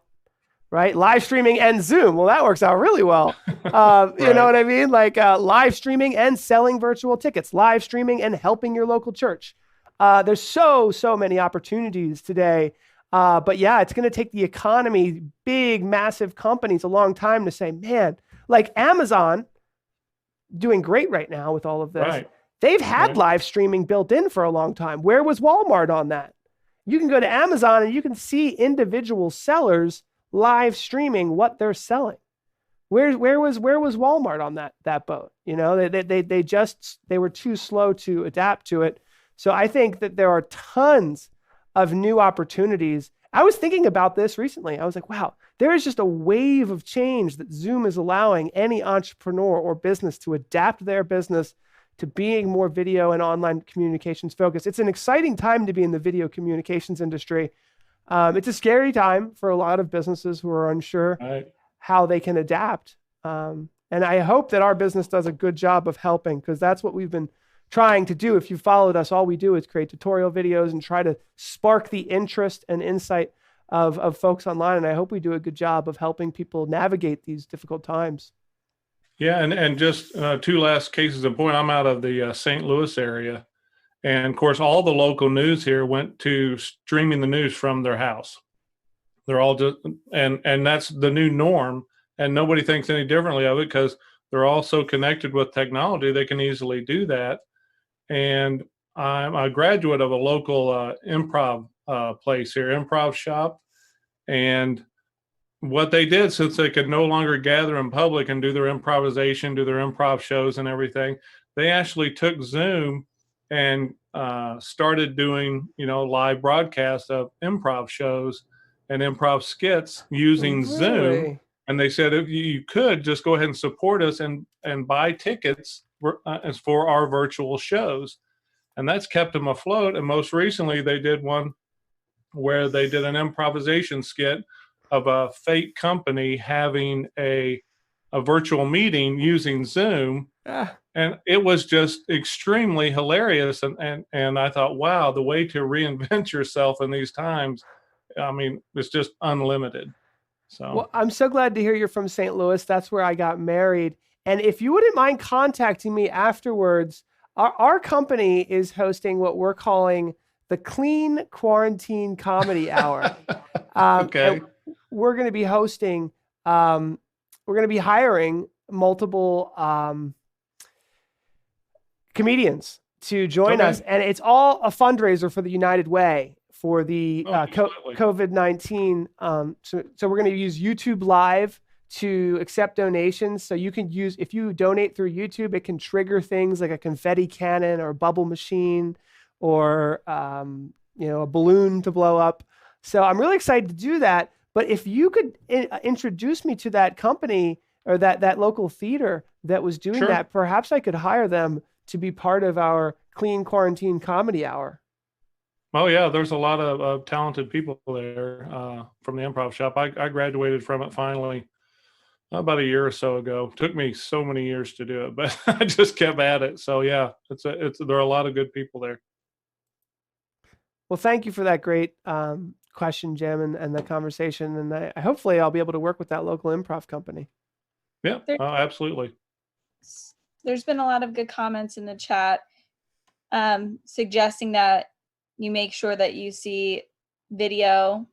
Right? Live streaming and Zoom. Well, that works out really well. Right. You know what I mean? Like live streaming and selling virtual tickets, live streaming and helping your local church. There's so many opportunities today. But yeah, it's going to take the economy, big, massive companies a long time to say, man, like Amazon doing great right now with all of this. Right. They've had live streaming built in for a long time. Where was Walmart on that? You can go to Amazon and you can see individual sellers live streaming what they're selling. Where was Walmart on that boat? You know, they were too slow to adapt to it. So I think that there are tons of new opportunities. I was thinking about this recently. I was like, wow, there is just a wave of change that Zoom is allowing any entrepreneur or business to adapt their business to being more video and online communications focused. It's an exciting time to be in the video communications industry. It's a scary time for a lot of businesses who are unsure how they can adapt. And I hope that our business does a good job of helping, because that's what we've been trying to do. If you followed us, all we do is create tutorial videos and try to spark the interest and insight of folks online. And I hope we do a good job of helping people navigate these difficult times. Yeah, and just two last cases in point. I'm out of the St. Louis area, and of course, all the local news here went to streaming the news from their house. They're all just, and that's the new norm, and nobody thinks any differently of it because they're all so connected with technology. They can easily do that. And I'm a graduate of a local improv place here, improv shop, and what they did, since they could no longer gather in public and do their improvisation, do their improv shows and everything, they actually took Zoom and started doing, live broadcasts of improv shows and improv skits using Zoom. And they said, if you could just go ahead and support us and buy tickets for our virtual shows. And that's kept them afloat. And most recently, they did one where they did an improvisation skit of a fake company having a virtual meeting using Zoom. And it was just extremely hilarious. And I thought, wow, the way to reinvent yourself in these times, I mean, it's just unlimited. So, well, I'm so glad to hear you're from St. Louis. That's where I got married. And if you wouldn't mind contacting me afterwards, our company is hosting what we're calling the Clean Quarantine Comedy Hour. okay. We're going to be hosting, we're going to be hiring multiple comedians to join us. And it's all a fundraiser for the United Way for the COVID-19. So we're going to use YouTube Live to accept donations. So you can use, if you donate through YouTube, it can trigger things like a confetti cannon or a bubble machine or, a balloon to blow up. So I'm really excited to do that. But if you could introduce me to that company or that local theater that was doing that, perhaps I could hire them to be part of our Clean Quarantine Comedy Hour. Oh, yeah, there's a lot of talented people there from the improv shop. I graduated from it finally about a year or so ago. Took me so many years to do it, but I just kept at it. So, yeah, there are a lot of good people there. Well, thank you for that great question, Jim, and the conversation. And hopefully I'll be able to work with that local improv company. Yeah, absolutely. There's been a lot of good comments in the chat suggesting that you make sure that you see video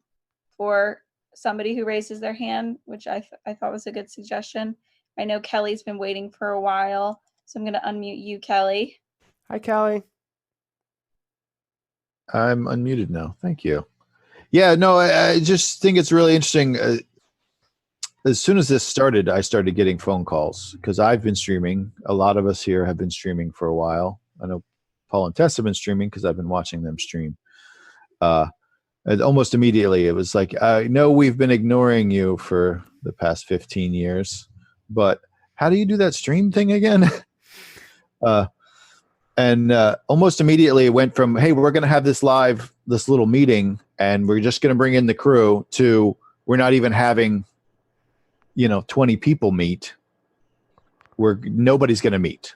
for somebody who raises their hand, which I thought was a good suggestion. I know Kelly's been waiting for a while, so I'm going to unmute you, Kelly. Hi, Kelly. I'm unmuted now. Thank you. Yeah, no, I just think it's really interesting. As soon as this started, I started getting phone calls because I've been streaming. A lot of us here have been streaming for a while. I know Paul and Tess have been streaming because I've been watching them stream. And almost immediately, it was like, I know we've been ignoring you for the past 15 years, but how do you do that stream thing again? And almost immediately it went from, hey, we're going to have this little meeting and we're just going to bring in the crew, to we're not even having 20 people meet. nobody's going to meet,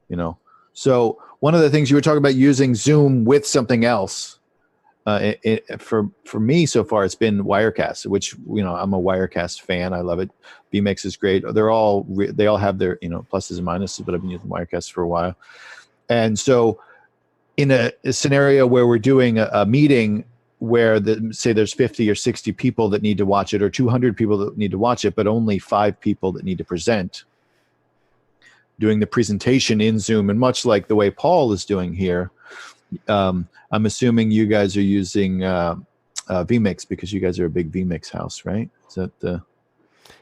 you know. So one of the things you were talking about, using Zoom with something else, for me so far, it's been Wirecast, which, you know, I'm a Wirecast fan. I love it. vMix is great. They all have their, you know, pluses and minuses, but I've been using Wirecast for a while. And so in a scenario where we're doing a meeting where say there's 50 or 60 people that need to watch it, or 200 people that need to watch it, but only 5 people that need to present, doing the presentation in Zoom, and much like the way Paul is doing here, I'm assuming you guys are using vMix, because you guys are a big vMix house, right? Is that the...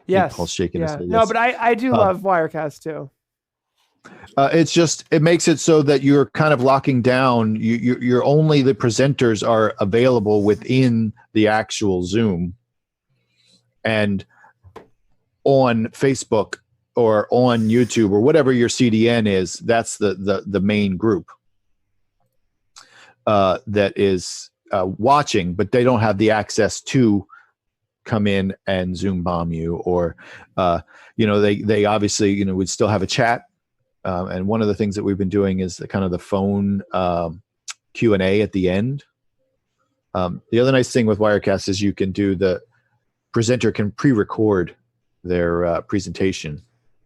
Yes. Paul's shaking his head. Yes. No, but I do love Wirecast too. It makes it so that you're kind of locking down. You're only the presenters are available within the actual Zoom, and on Facebook or on YouTube or whatever your CDN is. That's the main group that is watching, but they don't have the access to come in and Zoom bomb you, or you know, they obviously, you know, would still have a chat. And one of the things that we've been doing is the phone Q&A at the end. The other nice thing with Wirecast is you can do, the presenter can pre-record their presentation.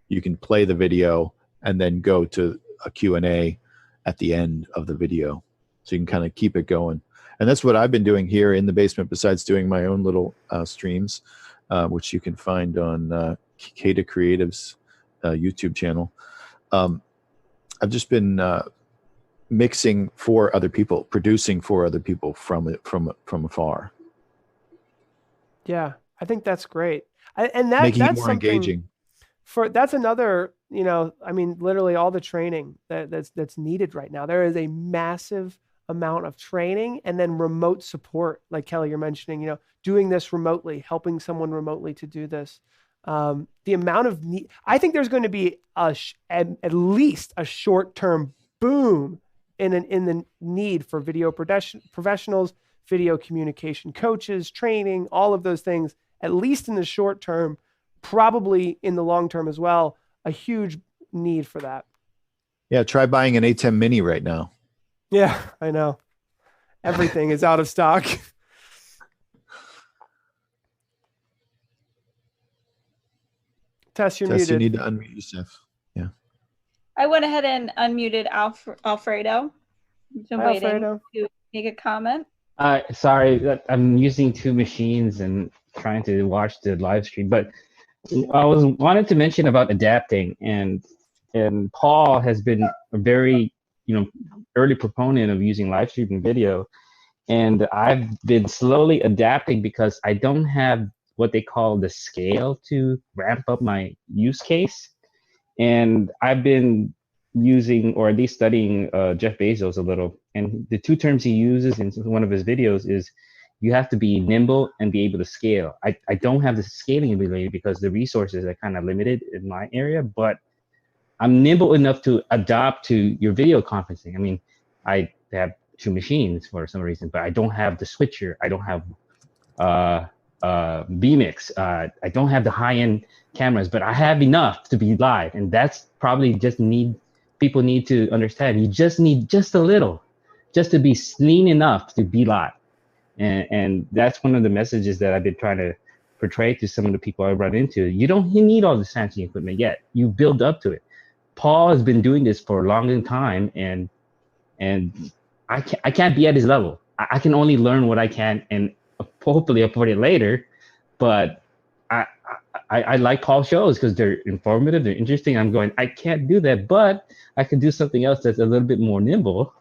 You can play the video and then go to a Q&A at the end of the video. So you can kind of keep it going. And that's what I've been doing here in the basement, besides doing my own little streams, which you can find on Kata Creative's YouTube channel. I've just been mixing for other people, producing for other people from afar. Yeah, I think that's great. Making That's it more engaging. That's another, you know, I mean, literally all the training that's needed right now. There is a massive amount of training, and then remote support, like Kelly, you're mentioning, you know, doing this remotely, helping someone remotely to do this. The amount of need, I think there's going to be at least a short-term boom in the need for video professionals, video communication coaches, training, all of those things, at least in the short term, probably in the long term as well, a huge need for that. Yeah, try buying an A10 Mini right now. Yeah, I know. Everything is out of stock. Tess, you're muted. You need to unmute yourself. Yeah. I went ahead and unmuted Alfredo. Been Hi, waiting Alfredo. to make a comment. Sorry, I'm using 2 machines and trying to watch the live stream, but I wanted to mention about adapting, and Paul has been a very, you know, early proponent of using live streaming video, and I've been slowly adapting because I don't have what they call the scale to ramp up my use case. And I've been using, or at least studying, Jeff Bezos a little. And the 2 terms he uses in one of his videos is you have to be nimble and be able to scale. I don't have the scaling ability because the resources are kind of limited in my area, but I'm nimble enough to adapt to your video conferencing. I mean, I have 2 machines for some reason, but I don't have the switcher. I don't have vMix. I don't have the high-end cameras, but I have enough to be live. And that's probably people need to understand. You just need just a little, just to be lean enough to be live. And that's one of the messages that I've been trying to portray to some of the people I run into. You need all this fancy equipment yet. You build up to it. Paul has been doing this for a long time, and I can't be at his level. I can only learn what I can, and hopefully afford it later. But I like Paul's shows because they're informative, they're interesting. I'm going, I can't do that, but I can do something else that's a little bit more nimble.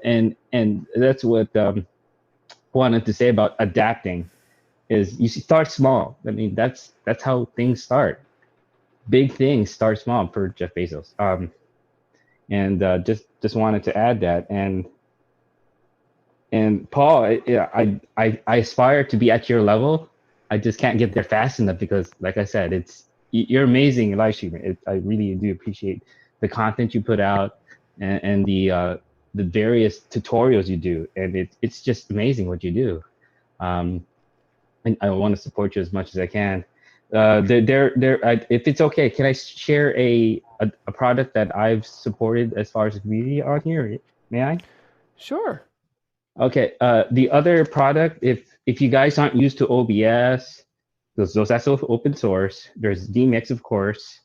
And that's what I wanted to say about adapting, is you start small. I mean, that's how things start. Big things start small, per Jeff Bezos. And just wanted to add that. And Paul, I aspire to be at your level. I just can't get there fast enough because, like I said, you're amazing live streaming. I really do appreciate the content you put out and the various tutorials you do, and it's just amazing what you do. And I want to support you as much as I can. If it's okay, can I share a product that I've supported as far as the community on here? May I? Sure. Okay. The other product, if you guys aren't used to OBS, that's open source. There's DMX, of course,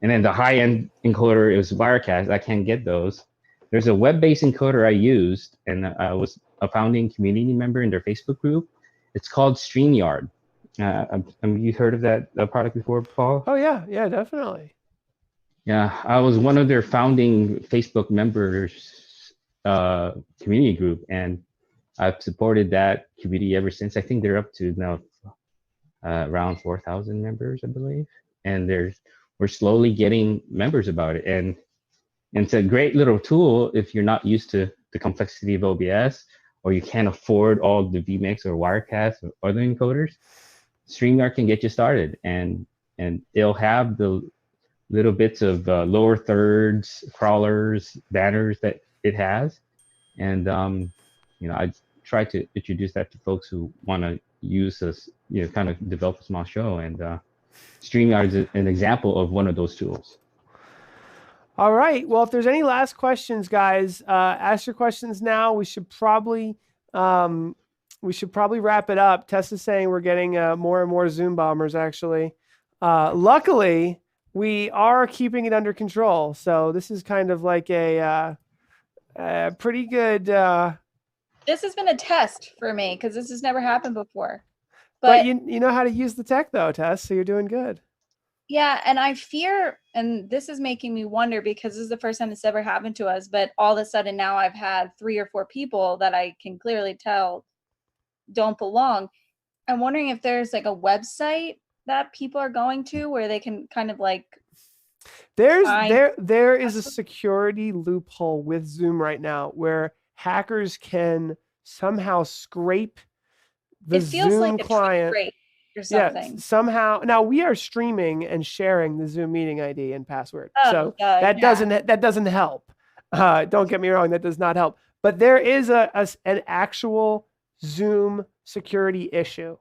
and then the high-end encoder is Wirecast. I can't get those. There's a web-based encoder I used, and I was a founding community member in their Facebook group. It's called StreamYard. Have you heard of that product before, Paul? Oh yeah, definitely. Yeah, I was one of their founding Facebook members community group, and I've supported that community ever since. I think they're up to now around 4,000 members, I believe, and we're slowly getting members about it, and it's a great little tool if you're not used to the complexity of OBS or you can't afford all the vMix or Wirecast or other encoders. StreamYard can get you started, and it'll have the little bits of lower thirds, crawlers, banners that it has, and I try to introduce that to folks who want to use this, kind of develop a small show, and StreamYard is an example of one of those tools. All right. Well, if there's any last questions, guys, ask your questions now. We should probably wrap it up. Tess is saying we're getting more and more Zoom bombers, actually. Luckily, we are keeping it under control. So this is kind of like a pretty good... This has been a test for me because this has never happened before. But you know how to use the tech, though, Tess, so you're doing good. Yeah, and I fear, and this is making me wonder because this is the first time it's ever happened to us, but all of a sudden now I've had 3 or 4 people that I can clearly tell don't belong. I'm wondering if there's like a website that people are going to where they can kind of like... There is a security loophole with Zoom right now where hackers can somehow scrape the Zoom client. Or something. Yeah, somehow. Now we are streaming and sharing the Zoom meeting ID and password, so that doesn't help. Don't get me wrong, that does not help. But there is an actual Zoom security issue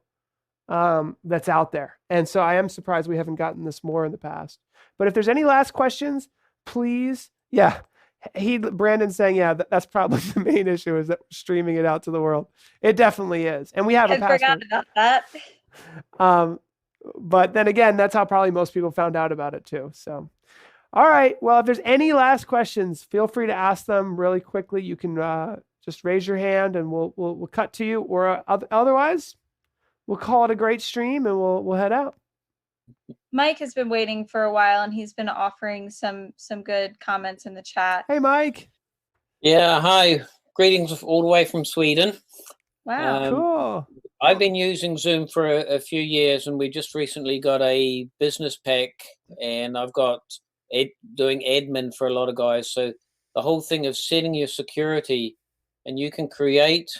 that's out there, and so I am surprised we haven't gotten this more in the past. But if there's any last questions, please. Yeah, Brandon's saying, that's probably the main issue is that we're streaming it out to the world. It definitely is, and we have a password. I forgot about that. But then again, that's how probably most people found out about it too. So, all right. Well, if there's any last questions, feel free to ask them really quickly. You can just raise your hand and we'll cut to you, or otherwise we'll call it a great stream and we'll head out. Mike has been waiting for a while and he's been offering some good comments in the chat. Hey, Mike. Yeah. Hi. Greetings all the way from Sweden. Wow. Cool. I've been using Zoom for a few years, and we just recently got a business pack, and I've got doing admin for a lot of guys. So the whole thing of setting your security, and you can create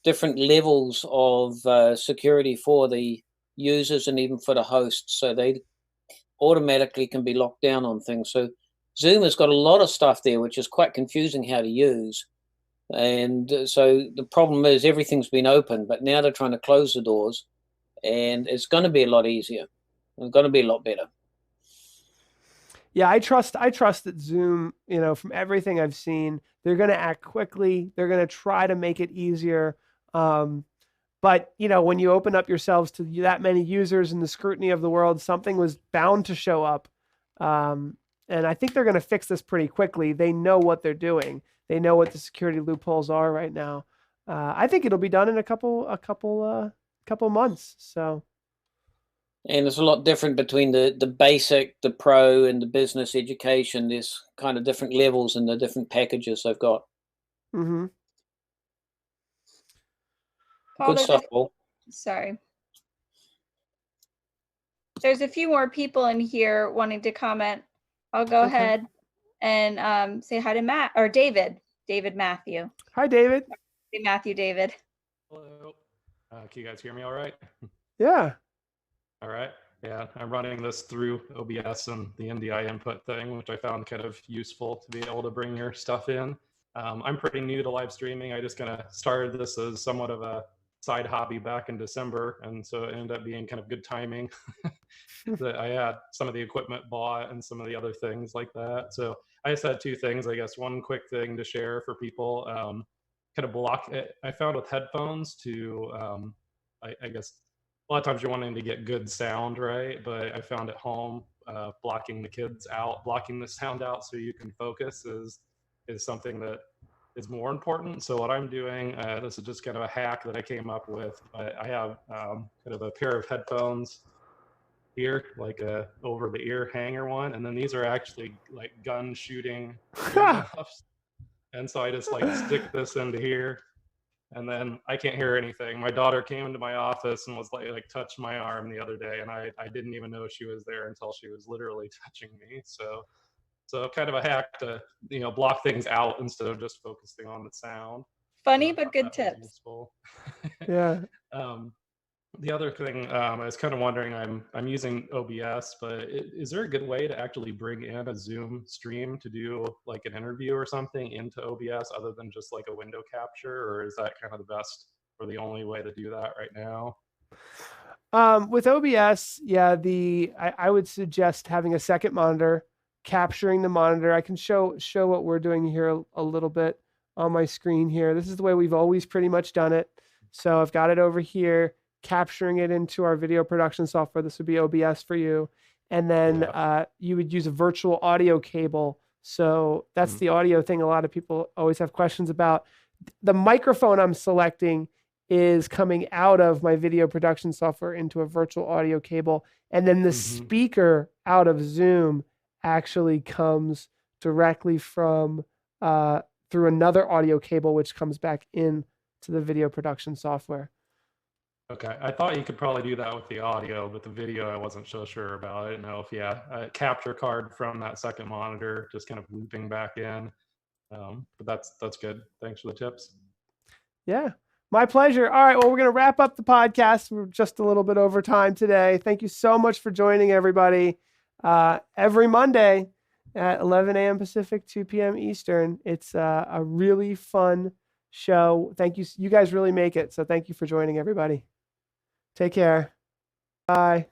different levels of security for the users and even for the hosts, so they automatically can be locked down on things. So Zoom has got a lot of stuff there, which is quite confusing how to use. And so the problem is everything's been open, but now they're trying to close the doors, and it's going to be a lot easier. It's going to be a lot better. Yeah, I trust that Zoom, from everything I've seen, they're going to act quickly. They're going to try to make it easier. But, when you open up yourselves to that many users and the scrutiny of the world, something was bound to show up. And I think they're going to fix this pretty quickly. They know what they're doing. They know what the security loopholes are right now. I think it'll be done in a couple months. So, and it's a lot different between the basic, the pro, and the business education. There's kind of different levels in the different packages they've got. Mm-hmm. Good stuff, Paul. Sorry. There's a few more people in here wanting to comment. I'll go ahead and say hi to Matt or David Matthew. Hi, David. Hey, Matthew, David. Hello. Can you guys hear me all right? Yeah. All right. Yeah, I'm running this through OBS and the NDI input thing, which I found kind of useful to be able to bring your stuff in. I'm pretty new to live streaming. I just kind of started this as somewhat of a side hobby back in December, and so it ended up being kind of good timing that I had some of the equipment bought and some of the other things like that. So I just had two things, I guess. One quick thing to share for people, kind of block it. I found with headphones to, I guess a lot of times you're wanting to get good sound, right? But I found at home, blocking the kids out, blocking the sound out so you can focus is something that is more important. So what I'm doing, this is just kind of a hack that I came up with. I have kind of a pair of headphones here, like a over the ear hanger one, and then these are actually like gun shooting earmuffs. And so I just like stick this into here, and then I can't hear anything. My daughter came into my office and was like touched my arm the other day, and I didn't even know she was there until she was literally touching me. So kind of a hack to, block things out instead of just focusing on the sound. Funny, So but good that was tips. useful. Yeah. The other thing, I was kind of wondering, I'm using OBS, but is there a good way to actually bring in a Zoom stream to do like an interview or something into OBS other than just like a window capture, or is that kind of the best or the only way to do that right now? With OBS, yeah, I would suggest having a second monitor, capturing the monitor. I can show what we're doing here a little bit on my screen here. This is the way we've always pretty much done it. So I've got it over here, capturing it into our video production software. This would be OBS for you. And then you would use a virtual audio cable. So that's the audio thing a lot of people always have questions about. The microphone I'm selecting is coming out of my video production software into a virtual audio cable. And then the speaker out of Zoom actually comes directly from through another audio cable, which comes back in to the video production software. Okay, I thought you could probably do that with the audio, but the video I wasn't so sure about. I didn't know if a capture card from that second monitor, just kind of looping back in. But that's good. Thanks for the tips. Yeah, my pleasure. All right, well, we're going to wrap up the podcast. We're just a little bit over time today. Thank you so much for joining, everybody. Every Monday at 11 a.m. Pacific, 2 p.m. Eastern. It's a really fun show. Thank you. You guys really make it. So thank you for joining, everybody. Take care. Bye.